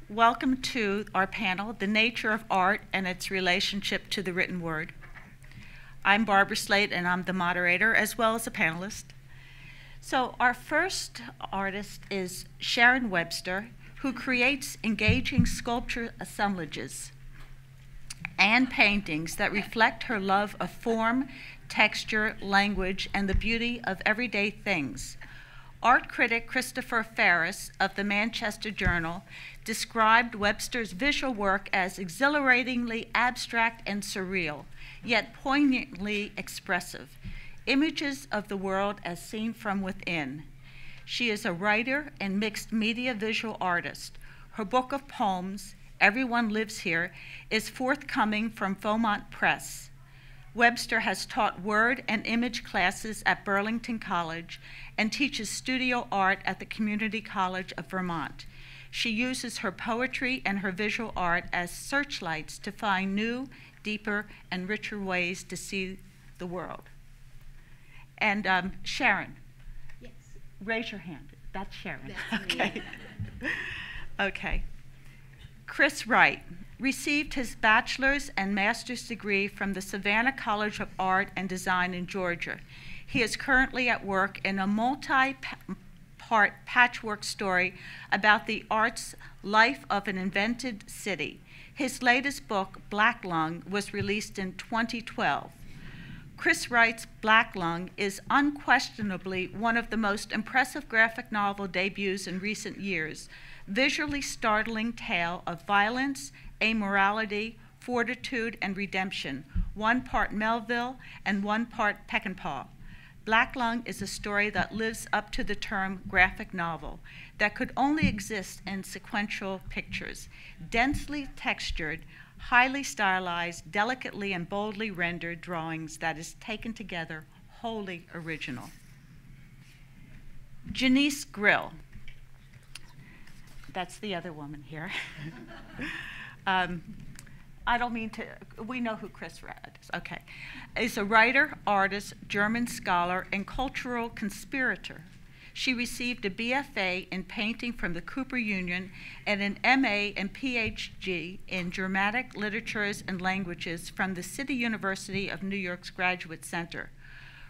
Welcome to our panel, The Nature of Art and Its Relationship to the Written Word. I'm Barbara Slate, and I'm the moderator as well as a panelist. So our first artist is Sharon Webster, who creates engaging sculpture assemblages and paintings that reflect her love of form, texture, language, and the beauty of everyday things. Art critic Christopher Ferris of the Manchester Journal described Webster's visual work as exhilaratingly abstract and surreal, yet poignantly expressive. Images of the world as seen from within. She is a writer and mixed media visual artist. Her book of poems, Everyone Lives Here, is forthcoming from Vermont Press. Webster has taught word and image classes at Burlington College and teaches studio art at the Community College of Vermont. She uses her poetry and her visual art as searchlights to find new, deeper, and richer ways to see the world. And Sharon, yes. Raise your hand. That's Sharon. That's okay. Me. Okay. Chris Wright received his bachelor's and master's degree from the Savannah College of Art and Design in Georgia. He is currently at work in a multi-part patchwork story about the art's life of an invented city. His latest book, Black Lung, was released in 2012. Chris Wright's Black Lung is unquestionably one of the most impressive graphic novel debuts in recent years. Visually startling tale of violence, amorality, fortitude, and redemption, one part Melville and one part Peckinpah. Black Lung is a story that lives up to the term graphic novel, that could only exist in sequential pictures, densely textured, highly stylized, delicately and boldly rendered drawings that is taken together, wholly original. Genese Grill. That's the other woman here. I don't mean to, we know who Chris Wright is, okay. Is a writer, artist, German scholar, and cultural conspirator. She received a BFA in painting from the Cooper Union and an MA and PhD in Dramatic Literatures and Languages from the City University of New York's Graduate Center.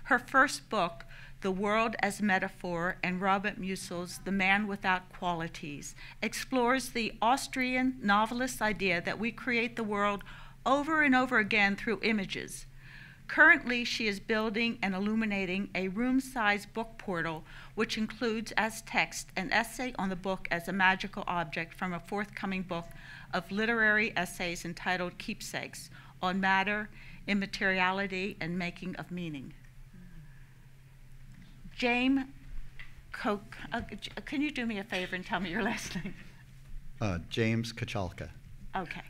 Her first book, The World as Metaphor, and Robert Musil's The Man Without Qualities, explores the Austrian novelist's idea that we create the world over and over again through images. Currently, she is building and illuminating a room-sized book portal, which includes as text an essay on the book as a magical object from a forthcoming book of literary essays entitled Keepsakes on matter, immateriality, and making of meaning. James can you do me a favor and tell me your last name? James Kochalka. Okay.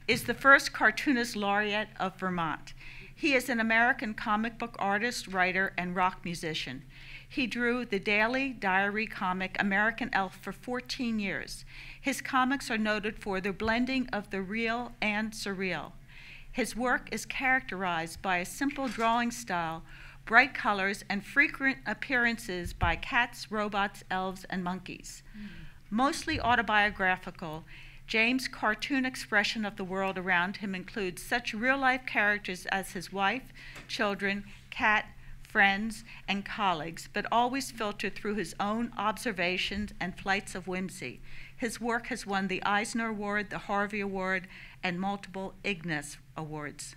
Is the first Cartoonist Laureate of Vermont. He is an American comic book artist, writer, and rock musician. He drew the daily diary comic American Elf for 14 years. His comics are noted for their blending of the real and surreal. His work is characterized by a simple drawing style, bright colors, and frequent appearances by cats, robots, elves, and monkeys. Mostly autobiographical, James' cartoon expression of the world around him includes such real-life characters as his wife, children, cat, friends, and colleagues, but always filtered through his own observations and flights of whimsy. His work has won the Eisner Award, the Harvey Award, and multiple Ignis Awards.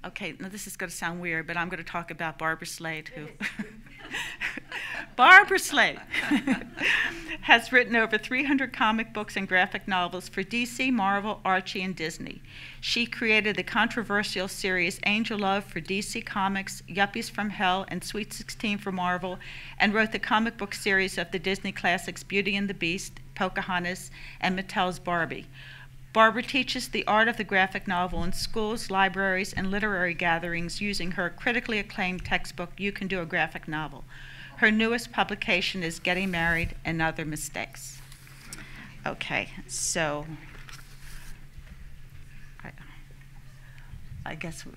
Okay, now this is going to sound weird, but I'm going to talk about Barbara Slate, who Barbara Slate has written over 300 comic books and graphic novels for DC, Marvel, Archie, and Disney. She created the controversial series Angel Love for DC Comics, Yuppies from Hell, and Sweet 16 for Marvel, and wrote the comic book series of the Disney classics Beauty and the Beast, Pocahontas, and Mattel's Barbie. Barbara teaches the art of the graphic novel in schools, libraries, and literary gatherings using her critically acclaimed textbook, You Can Do a Graphic Novel. Her newest publication is Getting Married and Other Mistakes. Okay, so I guess we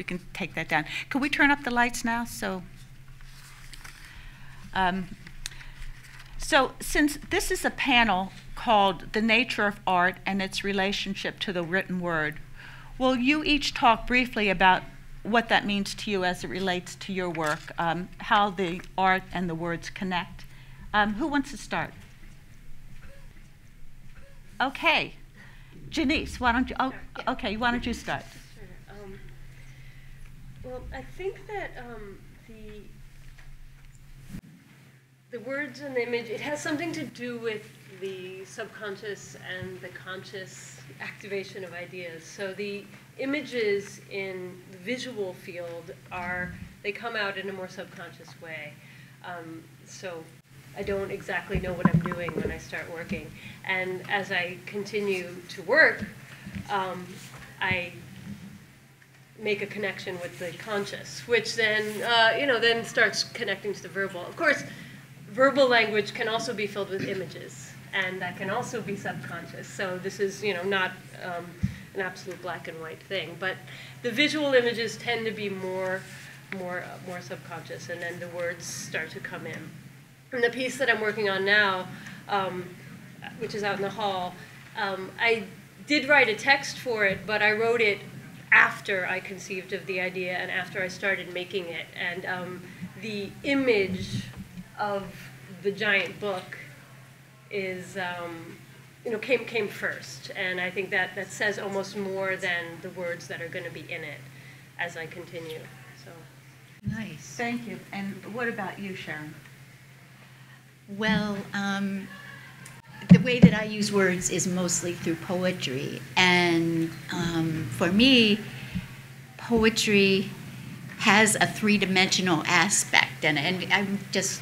can take that down. Could we turn up the lights now? So So since this is a panel called The Nature of Art and Its Relationship to the Written Word, will you each talk briefly about what that means to you as it relates to your work, how the art and the words connect? Who wants to start? Okay. Genese, why don't you, okay, why don't you start? Sure. Well, I think that the words and the image, it has something to do with the subconscious and the conscious activation of ideas. So the images in the visual field they come out in a more subconscious way. So I don't exactly know what I'm doing when I start working. And as I continue to work, I make a connection with the conscious, which then, then starts connecting to the verbal. Of course, verbal language can also be filled with images, and that can also be subconscious. So this is, not an absolute black and white thing. But the visual images tend to be more subconscious, and then the words start to come in. And the piece that I'm working on now, which is out in the hall, I did write a text for it, but I wrote it after I conceived of the idea and after I started making it. And the image of the giant book is, came first. And I think that says almost more than the words that are going to be in it as I continue. So. Nice. Thank you. And what about you, Sharon? Well, the way that I use words is mostly through poetry. And for me, poetry has a three-dimensional aspect. And I just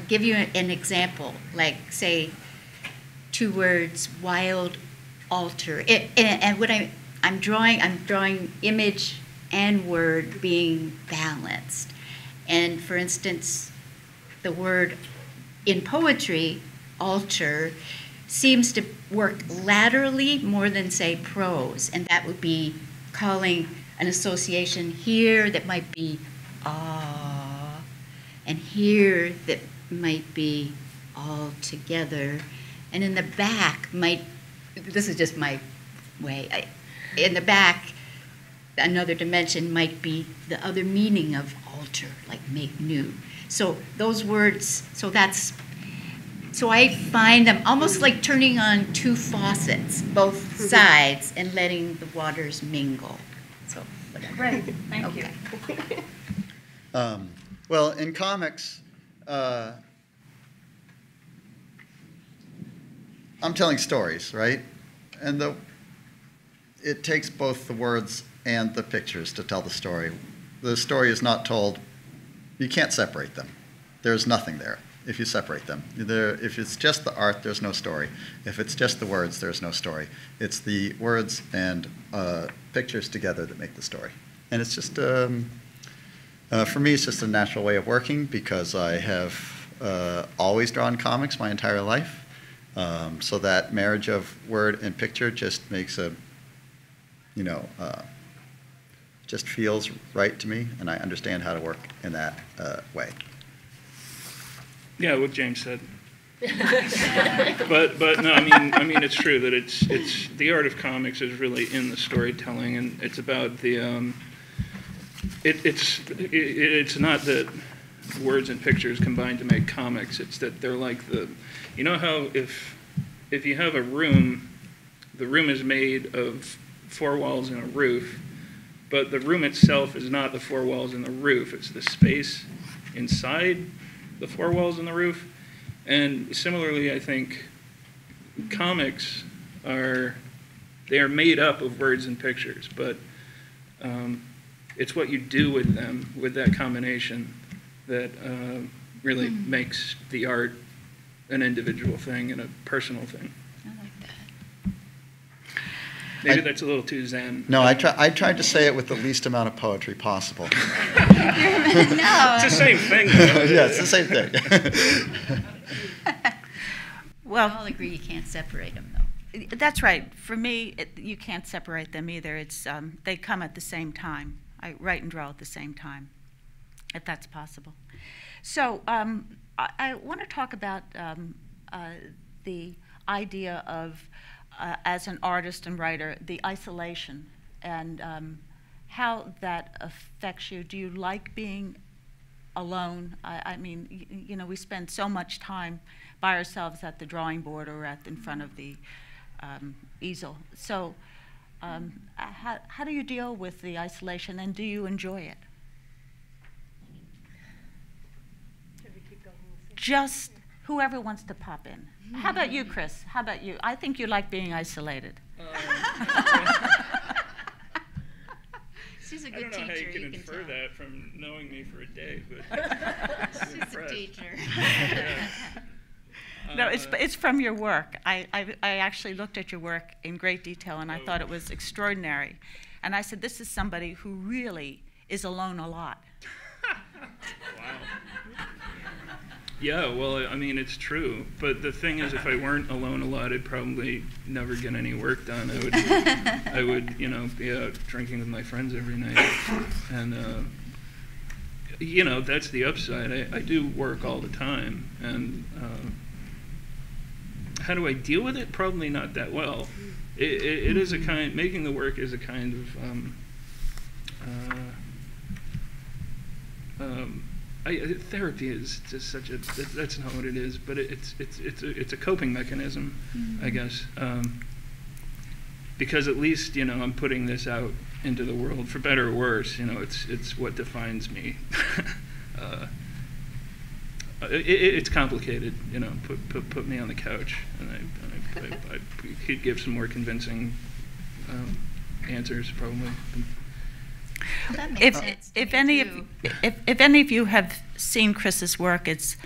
give you an example, like, say, two words, wild, alter. And what I'm drawing image and word being balanced. And for instance, the word in poetry, alter, seems to work laterally more than, say, prose. And that would be calling an association here that might be ah, and here that might be all together. And in the back this is just my way, in the back, another dimension might be the other meaning of alter, like make new. So those words, so I find them almost like turning on two faucets, both sides, and letting the waters mingle. So whatever. Great, thank you. Well, in comics, I'm telling stories, right? And it takes both the words and the pictures to tell the story. The story is not told, you can't separate them. There's nothing there if you separate them. If it's just the art, there's no story. If it's just the words, there's no story. It's the words and pictures together that make the story. And it's just, for me, it's just a natural way of working because I have always drawn comics my entire life. So that marriage of word and picture just makes just feels right to me, and I understand how to work in that way. Yeah, what James said. but no, I mean it's true that it's the art of comics is really in the storytelling, and it's about the it's not that words and pictures combine to make comics. It's that they're like how if you have a room, the room is made of four walls and a roof, but the room itself is not the four walls and the roof. It's the space inside the four walls and the roof. And similarly, I think comics are made up of words and pictures, but it's what you do with them, with that combination, that really makes the art an individual thing and a personal thing. I like that. Maybe that's a little too zen. No, I tried to say it with the least amount of poetry possible. No. It's the same thing, though. Yeah, it's the same thing. Well, We all agree you can't separate them, though. that's right. For me, you can't separate them either. It's they come at the same time. I write and draw at the same time, if that's possible. So I want to talk about the idea of, as an artist and writer, the isolation and how that affects you. Do you like being alone? I mean, you know, we spend so much time by ourselves at the drawing board or in front of the easel. So how do you deal with the isolation, and do you enjoy it? Just whoever wants to pop in. How about you, Chris? How about you? I think you like being isolated. She's a I good don't know teacher. how you can infer tell. that from knowing me for a day, but She's a teacher. Yeah. No, it's from your work. I actually looked at your work in great detail, and I thought it was extraordinary. And I said, this is somebody who really is alone a lot. Wow. Yeah, well, I mean, it's true. But the thing is, if I weren't alone a lot, I'd probably never get any work done. I would, you know, be out drinking with my friends every night. And, you know, that's the upside. I do work all the time. And how do I deal with it? Probably not that well. It is a kind, making the work is a kind of, therapy is just such a, that's not what it is, but it's a coping mechanism, I guess. Because at least, you know, I'm putting this out into the world, for better or worse, you know, it's what defines me. It's complicated, you know, put me on the couch, and I could give some more convincing answers, probably. Well, that makes sense to If me, any too. if any of you have seen Chris's work, it's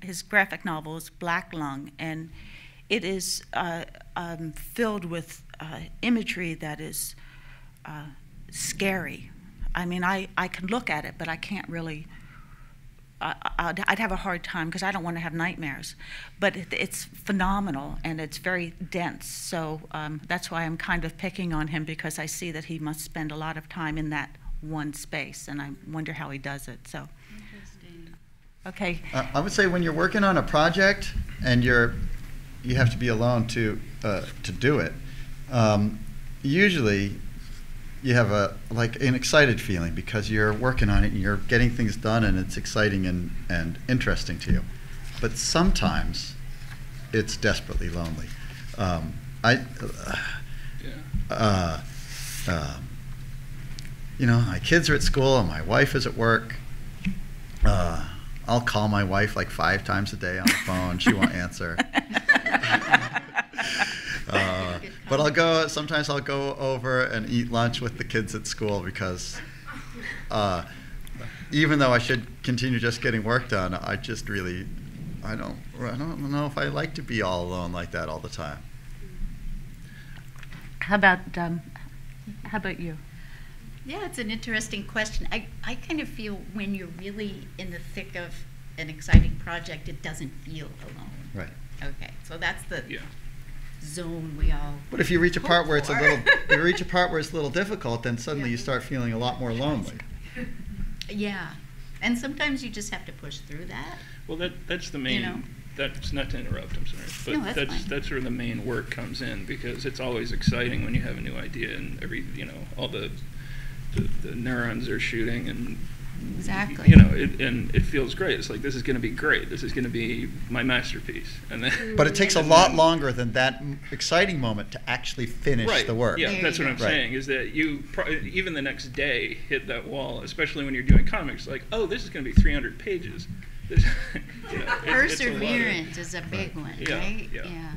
his graphic novel is Black Lung, and it is filled with imagery that is scary. I mean, I can look at it, but I can't really. I'd have a hard time because I don't want to have nightmares. But it's phenomenal, and it's very dense. So that's why I'm kind of picking on him, because I see that he must spend a lot of time in that one space, and I wonder how he does it. So, Interesting. okay. I would say when you're working on a project and you have to be alone to do it, usually you have an excited feeling because you're working on it and you're getting things done, and it's exciting and interesting to you. But sometimes it's desperately lonely. You know, my kids are at school and my wife is at work. I'll call my wife like 5 times a day on the phone. She won't answer. But sometimes I'll go over and eat lunch with the kids at school, because even though I should continue just getting work done, I don't know if I like to be all alone like that all the time. How about you? Yeah, it's an interesting question. I kind of feel when you're really in the thick of an exciting project, it doesn't feel alone. Right. Okay, so that's the Yeah. zone we all. But if you reach a part where it's for. you reach a part where it's a little difficult, then suddenly you start feeling a lot more lonely. Yeah, and sometimes you just have to push through that. Well, that's the main. You know. That's not to interrupt. I'm sorry, but No, that's fine. that's where the main work comes in, because it's always exciting when you have a new idea and all the neurons are shooting, and Exactly. you know, it feels great. It's like, this is going to be great. This is going to be my masterpiece. And then, But it takes a lot longer than that exciting moment to actually finish right. the work. Yeah, There that's you what go. I'm Right. saying, is that you even the next day hit that wall, especially when you're doing comics. Like, oh, this is going to be 300 pages. This, you know, it's a lot of- Perseverance is a big one, Yeah, right? yeah.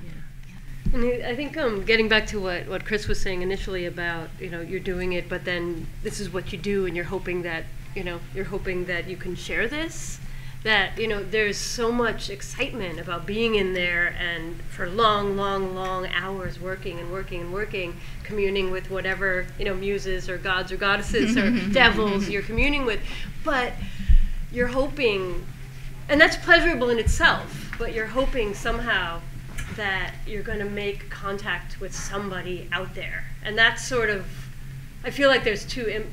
And I think getting back to what Chris was saying initially about, you know, you're doing it, but then this is what you do, and you're hoping that you can share this. That, you know, there's so much excitement about being in there and for long, long, long hours working and working and working, communing with whatever, you know, muses or gods or goddesses or devils you're communing with. But you're hoping, and that's pleasurable in itself, but you're hoping somehow that you're going to make contact with somebody out there. And that's sort of, I feel like there's two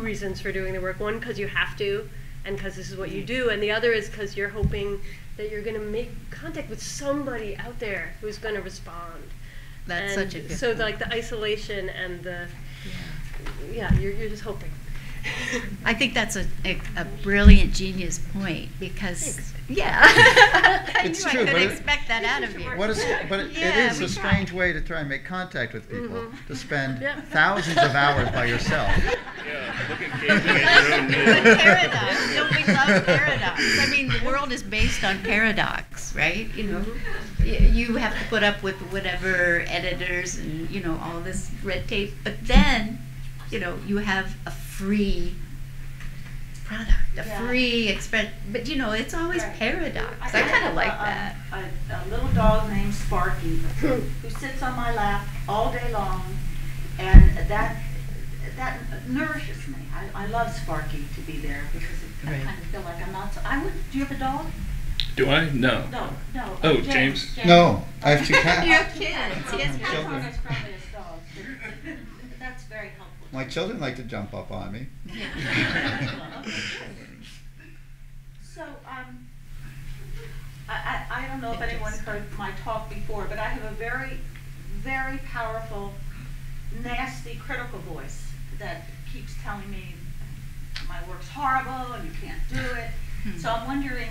reasons for doing the work. One, because you have to, and because this is what you do, and the other is because you're hoping that you're going to make contact with somebody out there who's going to respond. That's And such a good so point. like the isolation and the you're just hoping. I think that's a brilliant, genius point because, Thanks. yeah, I It's knew true, I but could it- expect that out of you. But it Yeah, is we a try. strange way to try and make contact with people, to spend Yeah. thousands of hours by yourself. Yeah, look at gazing at your own But navel. paradox, don't we love paradox? I mean, the world is based on paradox, right? You know, you have to put up with whatever editors and, you know, all this red tape, but then, you know, you have a free product, a free express, but you know, it's always paradox. I kind of like that. A little dog named Sparky who sits on my lap all day long, and that nourishes me. I love Sparky to be there because I Right. kind of feel like I'm not. Do you have a dog? Do I? No. No. Oh, James. No, I have 2 You cats. have kids. Yes, Cats Children. aren't as friendly as dogs, but that's very helpful. My children like to jump up on me. So, I don't know if anyone heard my talk before, but I have a very, very powerful, nasty, critical voice that keeps telling me my work's horrible and you can't do it. So I'm wondering,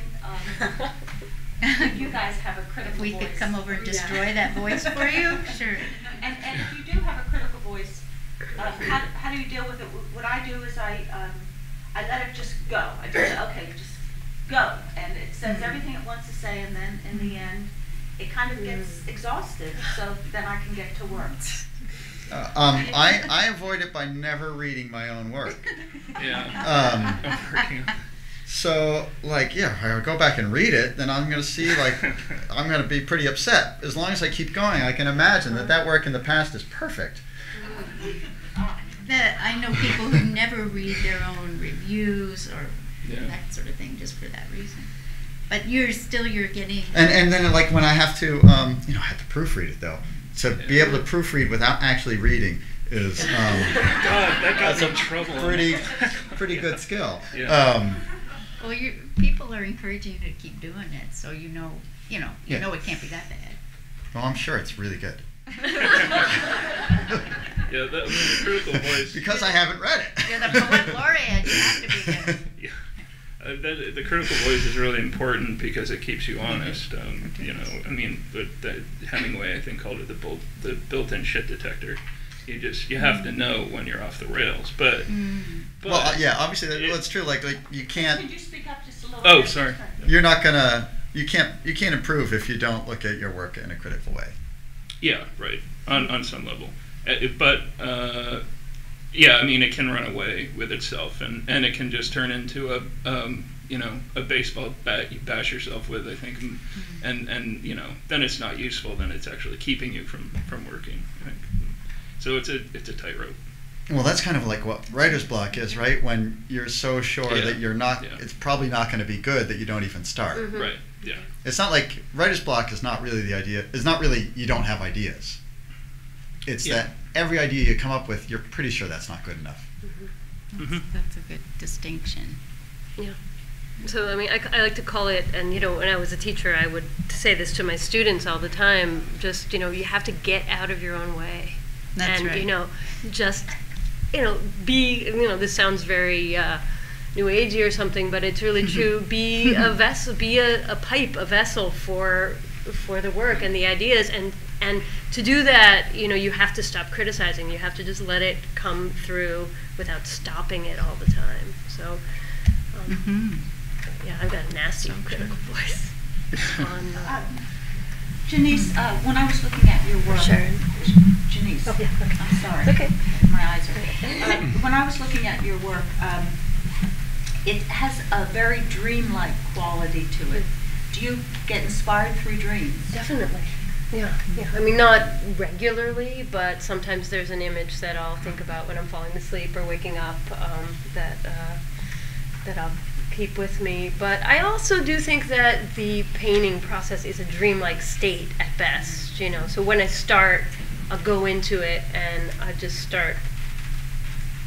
if you guys have a critical If we voice. could come over and destroy that voice for you, sure. And if you do have a critical voice, how do you deal with it? What I do is I let it just go. I just say, okay, just go. And it says everything it wants to say, and then in the end, it kind of gets exhausted, so then I can get to work. I avoid it by never reading my own work. Yeah. I'm working. So, like, yeah, if I go back and read it, then I'm going to see, like, I'm going to be pretty upset. As long as I keep going, I can imagine that work in the past is perfect. I know people who never read their own reviews or Yeah. that sort of thing just for that reason. But you're getting. And then, like, when I have to, I have to proofread it, though. To be able to proofread without actually reading is God, that got that's me a in trouble. pretty good skill. Yeah. Well, people are encouraging you to keep doing it, so you know Yeah. it can't be that bad. Well, I'm sure it's really good. Yeah, the critical voice. Because I haven't read it. You're the poet laureate. You have to be good. Yeah. The critical voice is really important because it keeps you honest. I mean, but Hemingway, I think, called it the built-in shit detector. You have to know when you're off the rails. But Well, yeah, obviously that's true. Like you can't. Could you speak up just a little Oh, bit? sorry. You're not gonna. You can't improve if you don't look at your work in a critical way. Yeah, right. On some level, but yeah, I mean, it can run away with itself, and it can just turn into a baseball bat you bash yourself with. I think, and then it's not useful. Then it's actually keeping you from working. I think. So it's a tightrope. Well, that's kind of like what writer's block is, right? When you're so sure Yeah. that you're not, Yeah. it's probably not going to be good that you don't even start. Right. Yeah. It's not like writer's block is not really the idea. It's not really you don't have ideas. It's Yeah. that every idea you come up with, you're pretty sure that's not good enough. That's a good distinction. Yeah. So, I mean, I like to call it, and, when I was a teacher, I would say this to my students all the time, just, you have to get out of your own way. That's and, right. Just, be, this sounds very new agey or something, but it's really true. Be a vessel, be a pipe, a vessel for the work and the ideas. And to do that, you have to stop criticizing. You have to just let it come through without stopping it all the time. So, yeah, I've got a nasty critical voice. Genese, when I was looking at your work, Sharon. Genese, Oh, yeah, okay. I'm sorry. It's okay. My eyes are. When I was looking at your work, it has a very dreamlike quality to it. Do you get inspired through dreams? Definitely. Yeah. I mean, not regularly, but sometimes there's an image that I'll think about when I'm falling asleep or waking up that I'll keep with me. But I also do think that the painting process is a dreamlike state at best, So when I start, I'll go into it and I just start,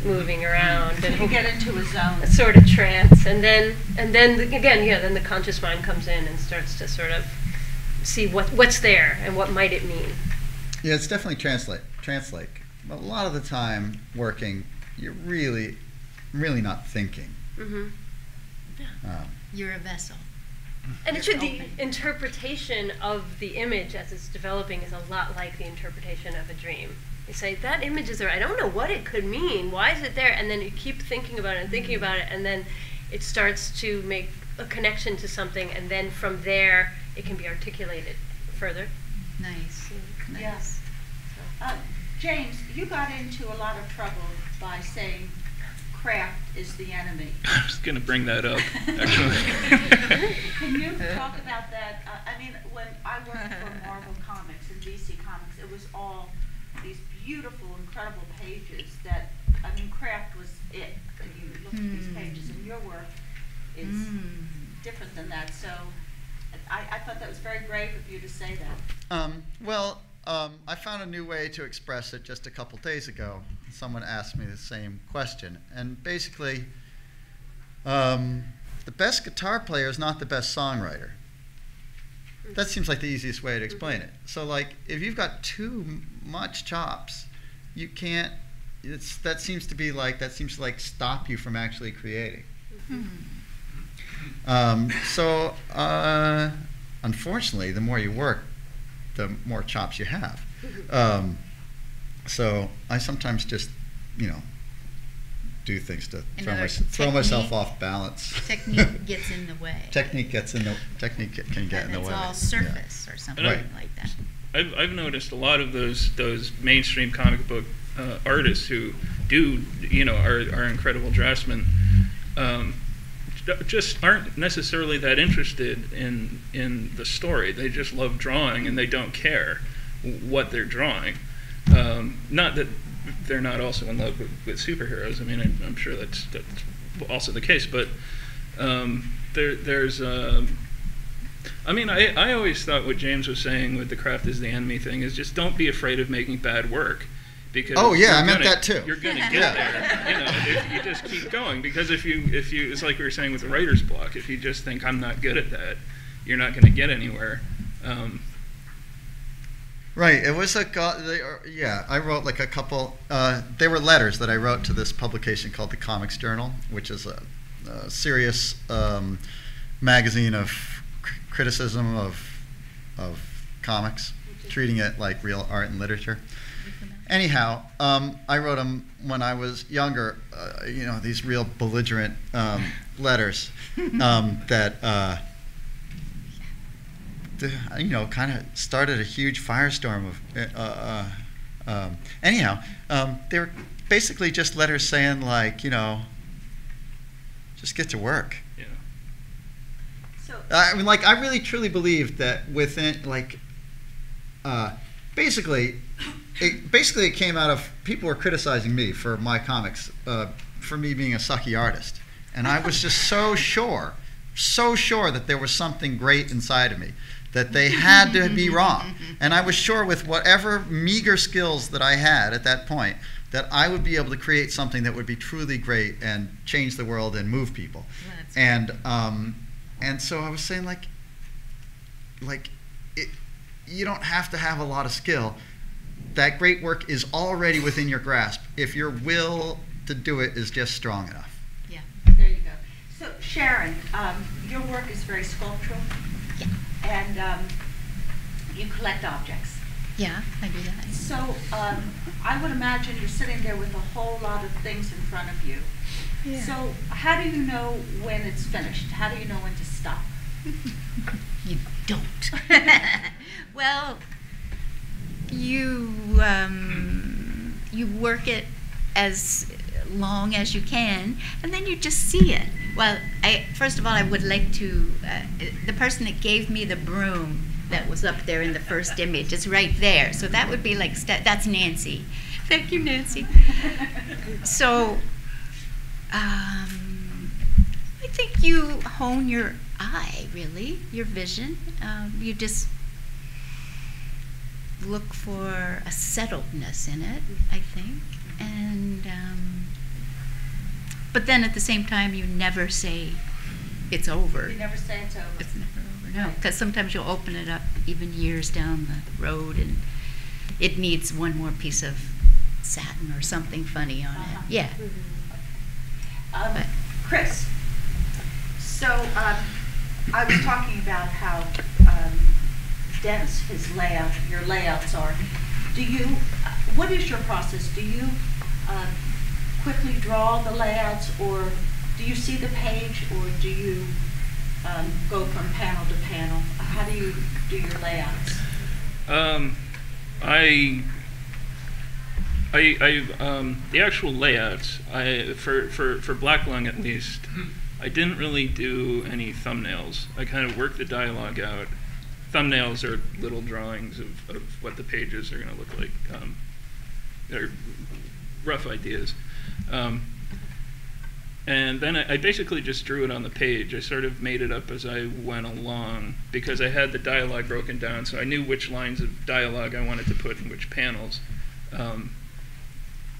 moving around, You and get into a zone. a sort of trance, and then again, yeah, then the conscious mind comes in and starts to sort of see what's there and what might it mean. Yeah, it's definitely translate. But a lot of the time working, you're really not thinking. Mm-hmm. You're a vessel. And the interpretation of the image as it's developing is a lot like the interpretation of a dream. You say, that image is there, I don't know what it could mean, why is it there? And then you keep thinking about it and thinking about it, and then it starts to make a connection to something, and then from there it can be articulated further. Nice. Nice. Yes. James, you got into a lot of trouble by saying craft is the enemy. I was going to bring that up, actually. Can you talk about that? I mean, when I worked for Marvel Comics and DC Comics, it was all these beautiful, incredible pages that, I mean, craft was it. And you look at these pages, and your work is different than that. So I thought that was very brave of you to say that. I found a new way to express it just a couple days ago. Someone asked me the same question. And basically, the best guitar player is not the best songwriter. That seems like the easiest way to explain it. So, like, if you've got too much chops, you can't, that seems to like stop you from actually creating. Unfortunately, the more you work, the more chops you have. So I sometimes just, do things to throw myself off balance. Technique gets in the way. Technique can get in the way. It's all surface or something Right. like that. I've noticed a lot of those mainstream comic book artists who are incredible draftsmen, just aren't necessarily that interested in the story. They just love drawing, and they don't care what they're drawing. Not that they're not also in love with superheroes. I mean, I'm sure that's also the case. But there's I mean, I always thought what James was saying with the craft is the enemy thing is just don't be afraid of making bad work. Because I meant that too. You're going to get there, if you just keep going. Because if you, it's like we were saying with the writer's block. If you just think I'm not good at that, you're not going to get anywhere. Right. It was I wrote like a couple. They were letters that I wrote to this publication called the Comics Journal, which is a serious magazine of criticism of comics, treating it like real art and literature. Anyhow, I wrote them when I was younger. These real belligerent letters that. Kind of started a huge firestorm of. They were basically just letters saying like, just get to work. Yeah. So I really truly believe that within basically it came out of people were criticizing me for my comics, for me being a sucky artist, and I was just so sure that there was something great inside of me, that they had to be wrong. And I was sure with whatever meager skills that I had at that point, that I would be able to create something that would be truly great and change the world and move people. And so I was saying you don't have to have a lot of skill. That great work is already within your grasp if your will to do it is just strong enough. Yeah. there you go. So Sharon, your work is very sculptural. Yeah. And you collect objects. Yeah, I do that. So I would imagine you're sitting there with a whole lot of things in front of you. Yeah. So how do you know when it's finished? How do you know when to stop? You don't. Well, you work it as long as you can, and then you just see it. Well, first of all, I would like to, the person that gave me the broom that was up there in the first image is right there. So that would be like, that's Nancy. Thank you, Nancy. So I think you hone your eye, really, your vision. You just look for a settledness in it, I think. And But then at the same time, you never say it's over. You never say it's over. It's never over, no. Because sometimes you'll open it up even years down the road and it needs one more piece of satin or something funny on it. Yeah. But- Chris, so I was talking about how dense your layouts are. What is your process? Do you quickly draw the layouts, or do you see the page, or do you go from panel to panel? How do you do your layouts? The actual layouts, for Black Lung at least, I didn't really do any thumbnails. I kind of worked the dialogue out. Thumbnails are little drawings of what the pages are going to look like. They're rough ideas. And then I basically just drew it on the page. I sort of made it up as I went along because I had the dialogue broken down, so I knew which lines of dialogue I wanted to put in which panels.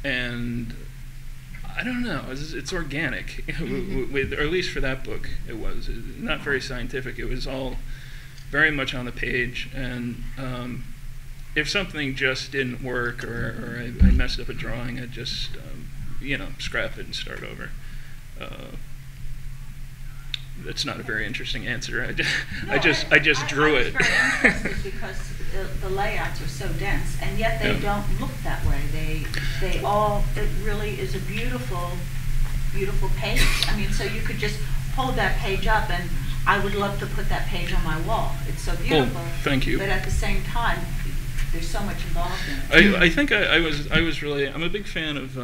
And I don't know, it's organic, or at least for that book it was. Not very scientific, it was all very much on the page, and if something just didn't work or I messed up a drawing, I'd just, scrap it and start over. That's not a very interesting answer. I just drew it. I was very interested because the layouts are so dense, and yet they don't look that way. It really is a beautiful, beautiful page. I mean, so you could just hold that page up, and I would love to put that page on my wall. It's so beautiful. Oh, thank you. But at the same time, there's so much involved in it. I think I'm a big fan of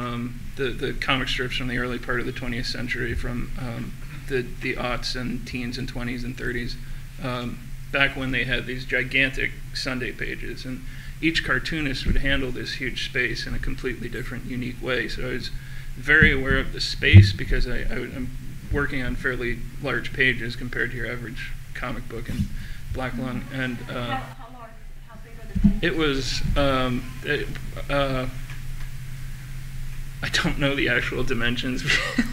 the comic strips from the early part of the 20th century, from the aughts and teens and 20s and 30s, back when they had these gigantic Sunday pages, and each cartoonist would handle this huge space in a completely different, unique way. So I was very aware of the space because I'm working on fairly large pages compared to your average comic book in Black Lung. And How large? How big are the pages? it was, I don't know the actual dimensions.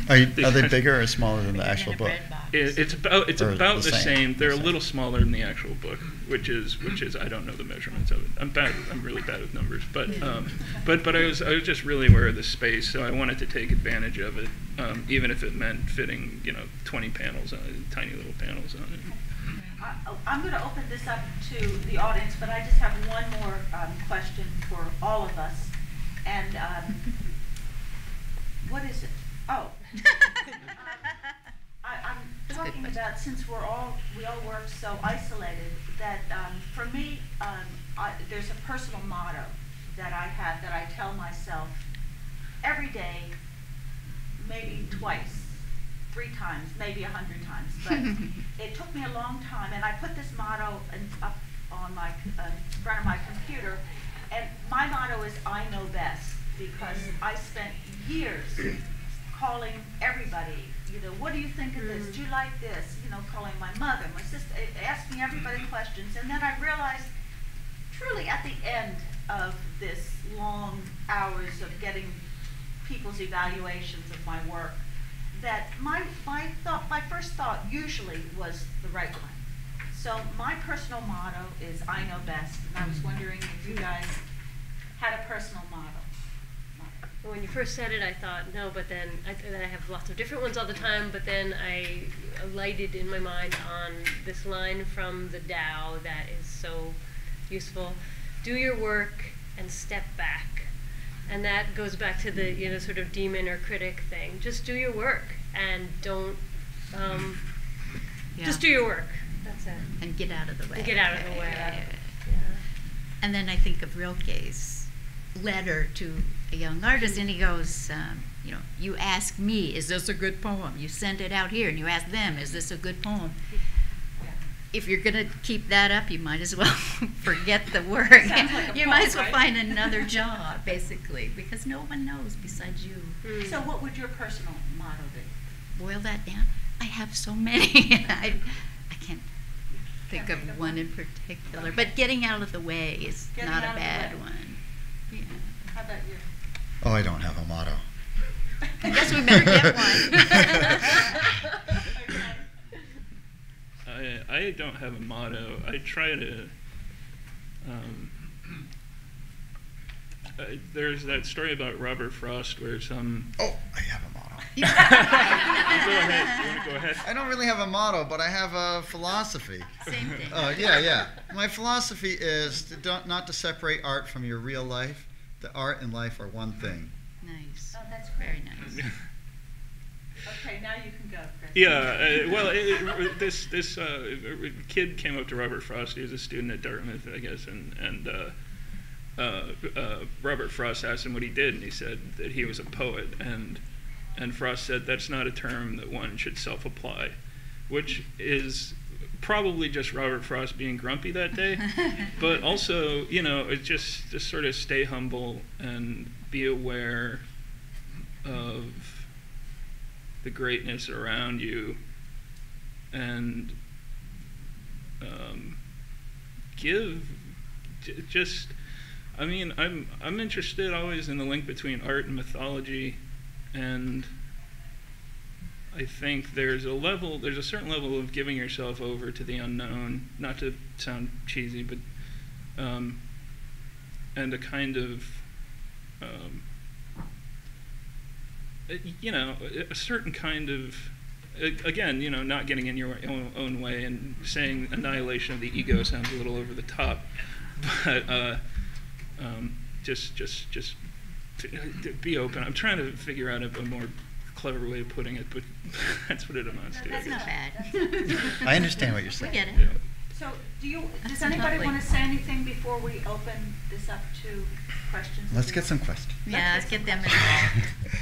Are they bigger or smaller than the actual book? It's about Or the the same. same? They're The a same. little smaller than the actual book, which is I don't know the measurements of it. I'm really bad with numbers, but I was just really aware of the space, so I wanted to take advantage of it, even if it meant fitting 20 panels on it, tiny little panels on it. I'm going to open this up to the audience, but I just have one more question for all of us. And what is it? Oh. I'm talking about, since we all work so isolated, that for me, there's a personal motto that I have that I tell myself every day, maybe twice, 3 times, maybe 100 times. But it took me a long time, and I put this motto up on my front of my computer, and my motto is "I know best," because I spent years calling everybody. What do you think of this? Do you like this? Calling my mother, my sister, asking everybody questions, and then I realized, truly, at the end of this long hours of getting people's evaluations of my work, that my first thought usually was the right one. So my personal motto is "I know best," and I was wondering if you guys had a personal motto. When you first said it, I thought, no, but then I have lots of different ones all the time, but then I alighted in my mind on this line from the Tao that is so useful: do your work and step back. And that goes back to the, sort of demon or critic thing. Just do your work and don't, just do your work. That's it. And get out of the way. And get out of the way. Yeah. Yeah. And then I think of Rilke's letter to a young artist, and he goes, you ask me, is this a good poem? You send it out here, and you ask them, is this a good poem? If you're going to keep that up, you might as well forget the work. Like you might as well right? find another job, basically, because no one knows besides you. So what would your personal motto be? Boil that down. I have so many. I can't think of one in particular. But getting out of the way is Getting not out a of the bad way. one. Yeah. How about you? Oh, I don't have a motto. I guess we better get one. I don't have a motto. I try to. There's that story about Robert Frost where some. Oh, I have a motto. Go ahead. You want to go ahead? I don't really have a motto, but I have a philosophy. Same thing. Yeah. My philosophy is not to separate art from your real life. The art and life are one thing. Nice. Oh, that's Very nice. Okay, now you can go, Chris. Yeah, well, this kid came up to Robert Frost. He was a student at Dartmouth, I guess, and Robert Frost asked him what he did, and he said that he was a poet. And Frost said that's not a term that one should self-apply, which is probably just Robert Frost being grumpy that day, but also, it's just sort of stay humble and be aware of the greatness around you, and I'm interested always in the link between art and mythology, and I think there's a certain level of giving yourself over to the unknown, not to sound cheesy, but and a kind of a certain kind of, again, not getting in your own way, and saying annihilation of the ego sounds a little over the top, but just to be open. I'm trying to figure out a more clever way of putting it, but that's what it amounts to. That's not bad. I understand what you're We saying. get it. Yeah. So, does That's anybody lovely. want to say anything before we open this up to questions? Let's get some questions. Yeah, let's get them involved. Okay.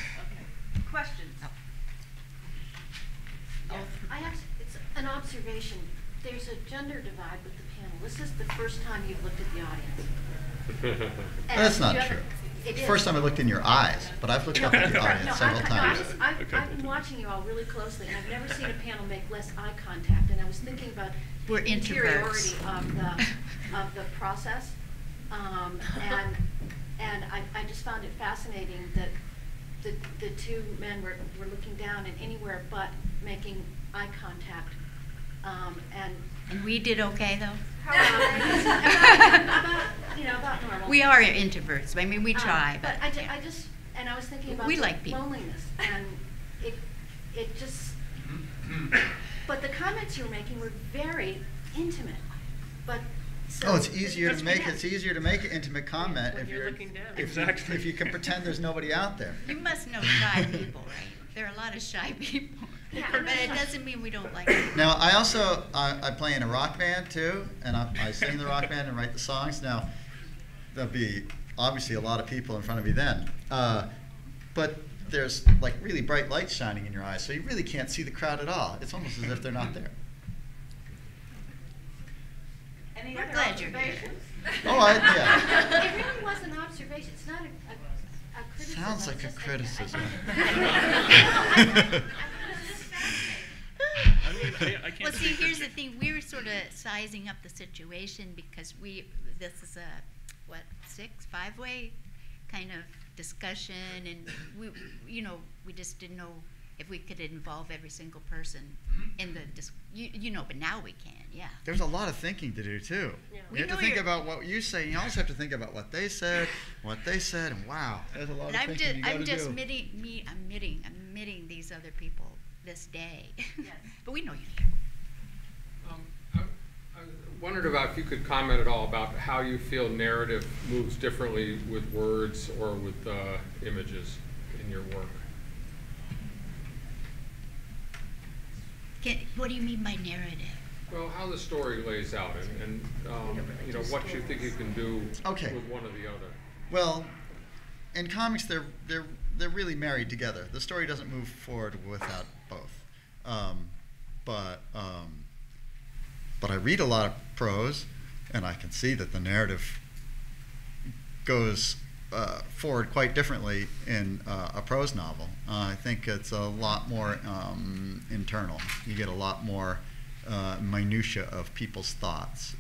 Questions? I have, it's an observation. There's a gender divide with the panel. This is the first time you've looked at the audience. And That's not you haven't- true. It The is. first time I looked in your eyes, but I've looked up at the audience several times. I've been watching you all really closely, and I've never seen a panel make less eye contact, and I was thinking about We're the introverts. interiority of the process. And I just found it fascinating that the two men were looking down and anywhere but making eye contact. And we did okay, though? About normal. We are introverts. I mean, we try, But but I just, and I was thinking about We the like people. loneliness, and it just, but the comments you were making were very intimate, but so. Oh, it's easier let's to make connect. an intimate comment When if you're you're looking down. Exactly. if you can pretend there's nobody out there. you must know shy people, right? There are a lot of shy people. Yeah, But it doesn't mean we don't like them. Now, I also I play in a rock band too, and I sing in the rock band and write the songs. Now, there'll be obviously a lot of people in front of you then, but there's like really bright lights shining in your eyes, so you really can't see the crowd at all. It's almost as if they're not there. Any We're other glad you're here. observations? Oh, yeah. It really was an observation, it's not a criticism. Sounds like it's a just criticism. I mean, I can't Well, see, speak for here's the Jan- thing, we were sort of sizing up the situation because this is a, 5-way kind of discussion, and we just didn't know if we could involve every single person in the, but now we can, yeah. There's a lot of thinking to do too. Yeah. You have to think about what you say. You also have to think about what they said, and wow, there's a lot And of I'm thinking you just, got to do. I'm meeting these other people this day. Yes. But we know you're here. I wondered about if you could comment at all about how you feel narrative moves differently with words or with images in your work. What do you mean by narrative? Well, how the story lays out, and what you think you can do Okay. with one or the other. Well, in comics, they're really married together. The story doesn't move forward without both. But I read a lot of prose, and I can see that the narrative goes forward quite differently in a prose novel. I think it's a lot more internal. You get a lot more minutia of people's thoughts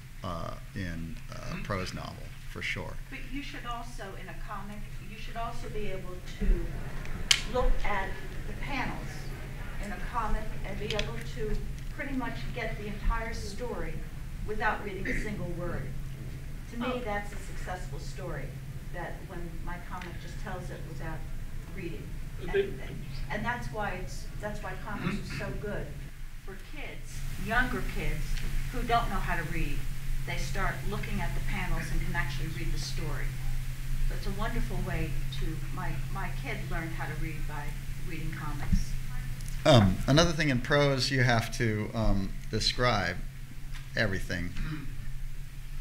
in a prose novel, for sure. But you should also, in a comic, you should also be able to look at the panels in a comic and be able to pretty much get the entire story without reading a single word. To me, that's a successful story, that when my comic just tells it without reading anything. And that's why comics are so good. For kids, younger kids, who don't know how to read, they start looking at the panels and can actually read the story. So it's a wonderful way to, my kid learned how to read by reading comics. Another thing in prose, you have to describe everything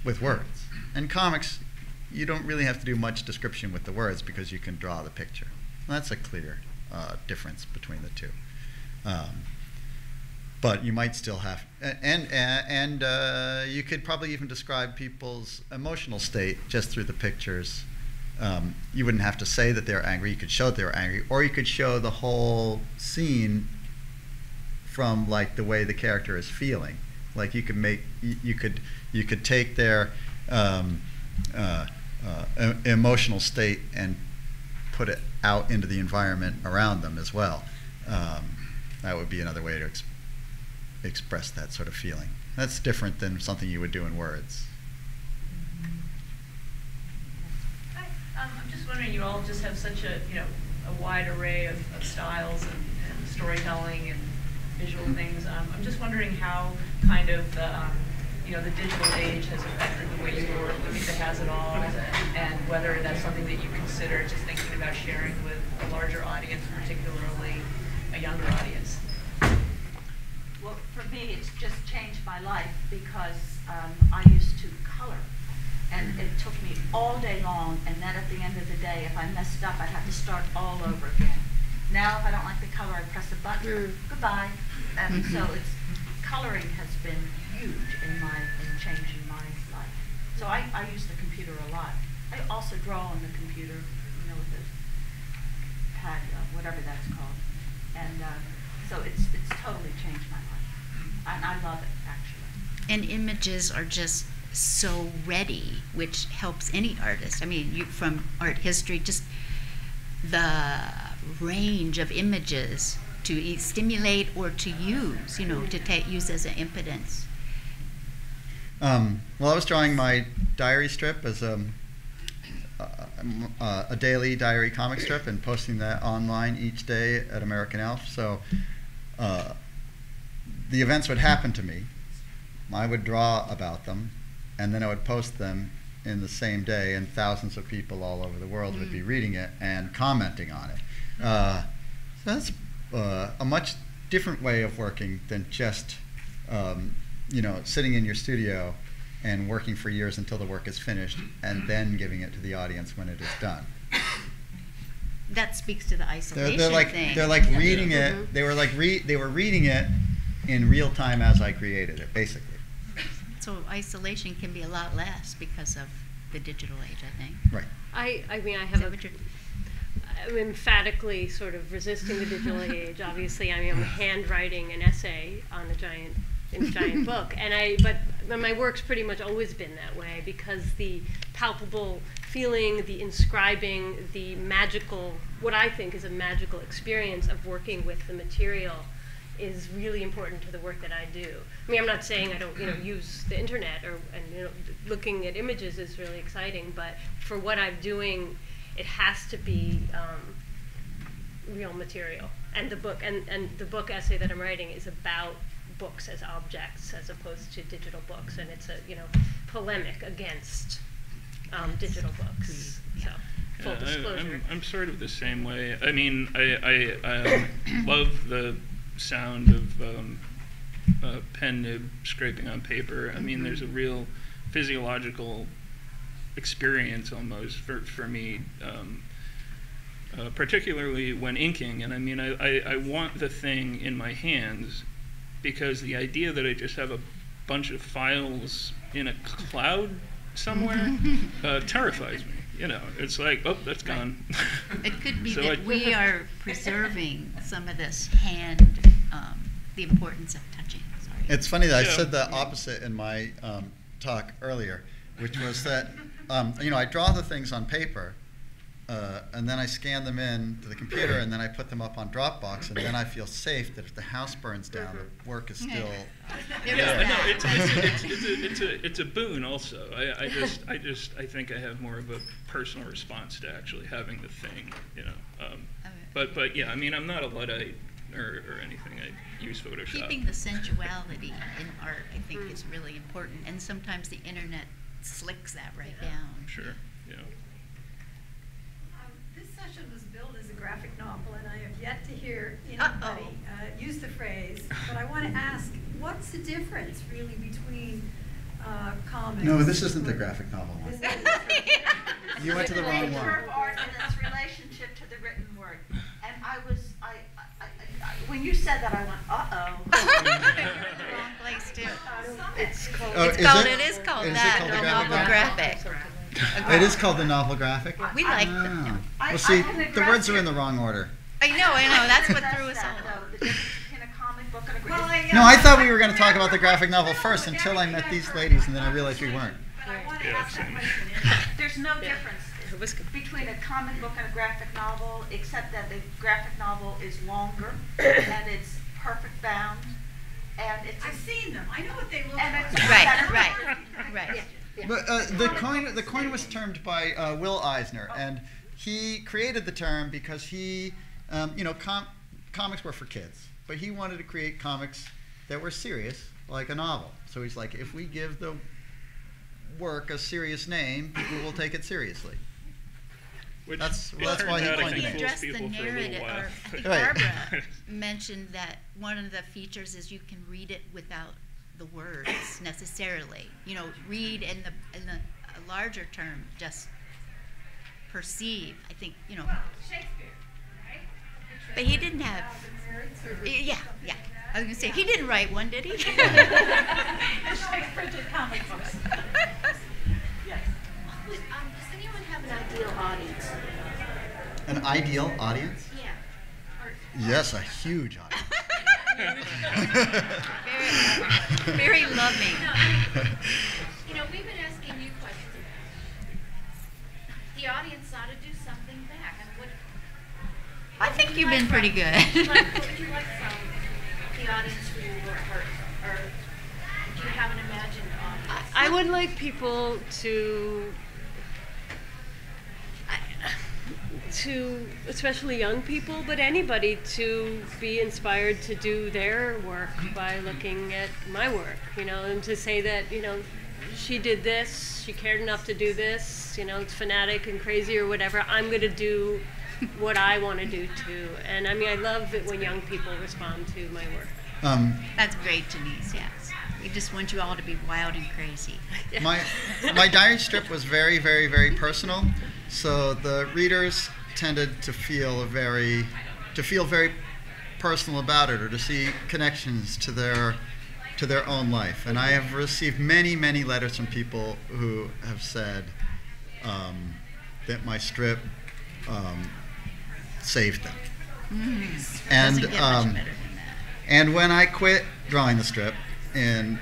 with words. In comics, you don't really have to do much description with the words because you can draw the picture. That's a clear difference between the two. But you might still have, and you could probably even describe people's emotional state just through the pictures. You wouldn't have to say that they're angry. You could show that they're angry, or you could show the whole scene from like the way the character is feeling. Like you could take their emotional state and put it out into the environment around them as well. That would be another way to express that sort of feeling. That's different than something you would do in words. I'm just wondering, you all just have such a wide array of styles and storytelling and visual things. I'm just wondering how kind of the digital age has affected the way you work, if it has at all, and whether that's something that you consider just thinking about sharing with a larger audience, particularly a younger audience. Well, for me, it's just changed my life because I used to color. And it took me all day long, and then at the end of the day, if I messed up, I'd have to start all over again. Now, if I don't like the color, I press a button, goodbye. And so coloring has been huge in changing my life. So I use the computer a lot. I also draw on the computer, with the pad, whatever that's called. And so it's totally changed my life. And I love it, actually. And images are just so ready, which helps any artist. I mean, from art history, just the range of images to stimulate or to use, to use as an impedance. Well, I was drawing my diary strip as a daily diary comic strip and posting that online each day at American Elf. So the events would happen to me. I would draw about them, and then I would post them in the same day, and thousands of people all over the world would be reading it and commenting on it. So that's a much different way of working than just sitting in your studio and working for years until the work is finished and then giving it to the audience when it is done. That speaks to the isolation thing. They're like reading it. They were reading it in real time as I created it, basically. So isolation can be a lot less because of the digital age, I think. Right. I mean, I'm emphatically sort of resisting the digital age. Obviously, I'm handwriting an essay on a giant book, but my work's pretty much always been that way because the palpable feeling, the inscribing, the magical, what I think is a magical experience of working with the material is really important to the work that I do. I mean, I'm not saying I don't, use the internet and looking at images is really exciting, but for what I'm doing, it has to be real material. And the book and the book essay that I'm writing is about books as objects as opposed to digital books, and it's a polemic against digital books. So full disclosure. I'm sort of the same way. I mean, I love the sound of pen nib scraping on paper. I mean, there's a real physiological experience almost for me, particularly when inking. And I mean, I want the thing in my hands because the idea that I just have a bunch of files in a cloud somewhere terrifies me. It's like, oh, that's gone. It could be So that we are preserving some of this hand, the importance of touching. Sorry. It's funny that I said the opposite in my talk earlier, which was that I draw the things on paper, and then I scan them in to the computer, and then I put them up on Dropbox, and then I feel safe that if the house burns down, the work is still. It's a boon also. I think I have more of a personal response to actually having the thing, you know. But yeah, I mean, I'm not a Luddite or anything. I use Photoshop. Keeping the sensuality in art, I think, is really important, and sometimes the internet slicks that right down. Sure. Yeah. This session was billed as a graphic novel, and I have yet to hear anybody use the phrase. But I want to ask, what's the difference really between comics? No, this isn't the graphic novel one. You went to the wrong Nature one. of art and its relationship to the written word. And when you said that, I went, Wrong place too. It's called. Oh, It is called Is it that, called the the novel graphic. It is called the novel graphic? We like them. Well, see, the words are in the wrong order. I know, that's what threw us all. The difference between a comic book and a Well, No, I thought we were going to talk about the graphic novel first until I met these ladies, and then I realized we weren't. But I want to Yeah, ask that same. question. There's no difference between a comic book and a graphic novel, except that the graphic novel is longer and it's perfect bound, and it's. I've seen them. I know what they look And like. it's Right. But the coin was termed by Will Eisner, and he created the term because he, comics were for kids, but he wanted to create comics that were serious, like a novel. So he's like, if we give the work a serious name, people will take it seriously. Which That's it why turned he out, I coined think, it. He fools addressed the people for a little narrative, while. or I think Right. Barbara mentioned that one of the features is you can read it without the words necessarily. Read in the a larger term, just perceive. I think, Shakespeare, right? but he didn't have. Yeah. I was gonna say he didn't write one, did he? Shakespeare did comic books. Does anyone have an ideal audience? An ideal audience? Yeah. Yes, a huge audience. Very loving. We've been asking you questions. The audience ought to do something back. And what? I think you've been pretty good. What would you like from the audience for your work, or do you have an imagined audience? I would like people to, especially young people, but anybody, to be inspired to do their work by looking at my work, and to say that, she did this, she cared enough to do this, it's fanatic and crazy or whatever, I'm going to do what I want to do too. And I mean, I love it when young people respond to my work. That's great, Genese. Yes, we just want you all to be wild and crazy. My diary strip was very, very, very personal, so the readers tended to feel very personal about it, or to see connections to their own life. And I have received many, many letters from people who have said that my strip saved them. And Doesn't get much better than that. and when I quit drawing the strip in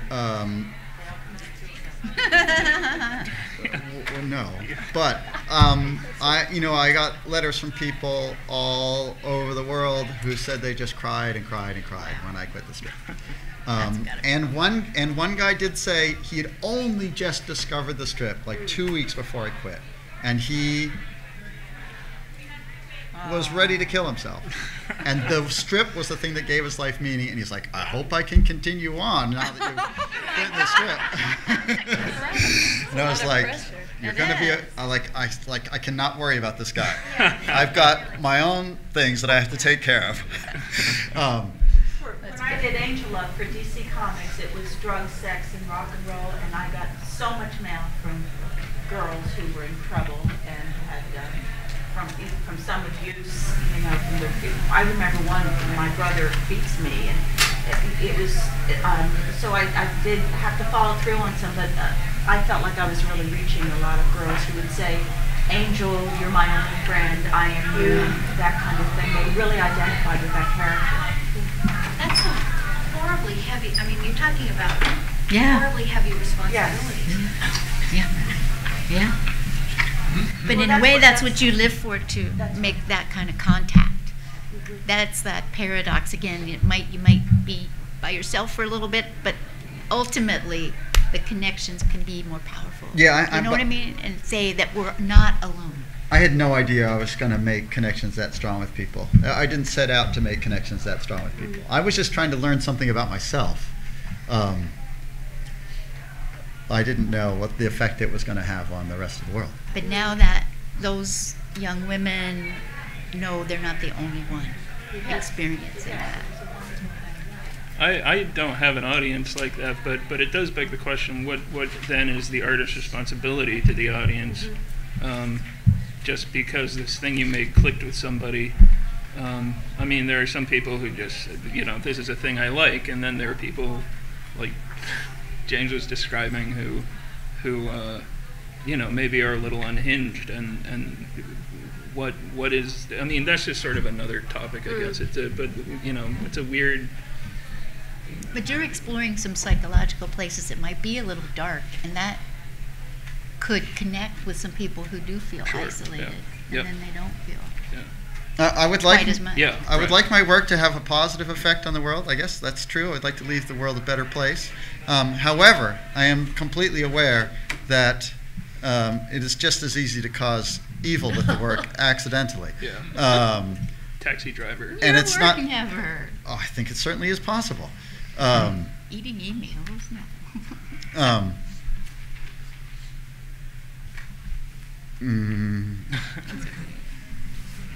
no, but I got letters from people all over the world who said they just cried and cried and cried when I quit the strip. And one guy did say he had only just discovered the strip like 2 weeks before I quit, and he was ready to kill himself. And the strip was the thing that gave his life meaning, and he's like, I hope I can continue on now that you've written the strip. And I was like, you're going to be I cannot worry about this guy. I've got my own things that I have to take care of. When I did Angel Love for DC Comics, it was drugs, sex, and rock and roll, and I got so much mail from girls who were in trouble and had from some abuse. I remember one, my brother beats me, and it was so I did have to follow through on some, but I felt like I was really reaching a lot of girls who would say, Angel, you're my only friend, I am you, that kind of thing. They really identified with that character. That's a horribly heavy, you're talking about Yeah. horribly heavy responsibility. Yeah. But in a way, that's what you live for, to make that kind of contact. That's that paradox again. You might be by yourself for a little bit, but ultimately the connections can be more powerful. Yeah, you know what I mean? And say that we're not alone. I had no idea I was going to make connections that strong with people. I didn't set out to make connections that strong with people. I was just trying to learn something about myself. I didn't know what the effect it was going to have on the rest of the world. But now that those young women know they're not the only one experiencing that. I don't have an audience like that, but it does beg the question, what then is the artist's responsibility to the audience? Just because this thing you made clicked with somebody. I mean, there are some people who just, this is a thing I like, and then there are people like James was describing who maybe are a little unhinged, and what is, I mean, that's just sort of another topic, I guess. It's a weird. But you're exploring some psychological places that might be a little dark, and that could connect with some people who do feel isolated, and then they don't feel I would like quite as much. Yeah, I would like my work to have a positive effect on the world. I guess that's true. I'd like to leave the world a better place. However, I am completely aware that it is just as easy to cause evil with the work accidentally. Yeah. Taxi driver. And it's not. Ever. Oh, I think it certainly is possible. Eating emails. No.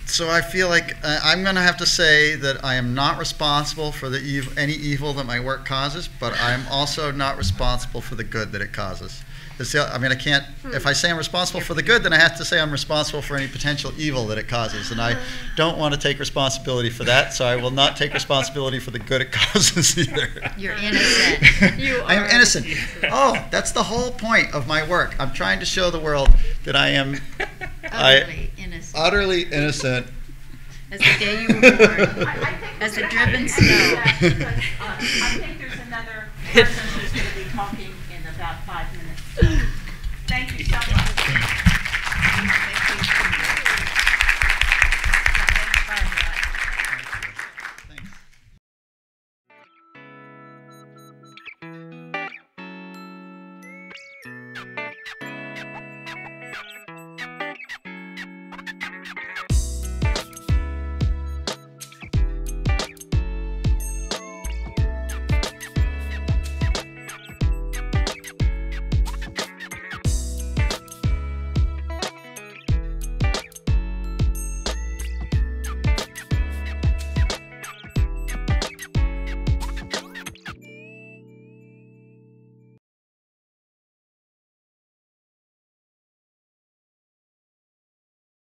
So I feel like I'm going to have to say that I am not responsible for any evil that my work causes, but I'm also not responsible for the good that it causes. I can't, if I say I'm responsible for the good, then I have to say I'm responsible for any potential evil that it causes. And I don't want to take responsibility for that, so I will not take responsibility for the good it causes either. You're innocent. I am innocent. Oh, that's the whole point of my work. I'm trying to show the world that I am innocent. Utterly innocent. As the day you were born. As the driven snow. I think there's another person who's going to be talking in about 5 minutes. Thank you so much.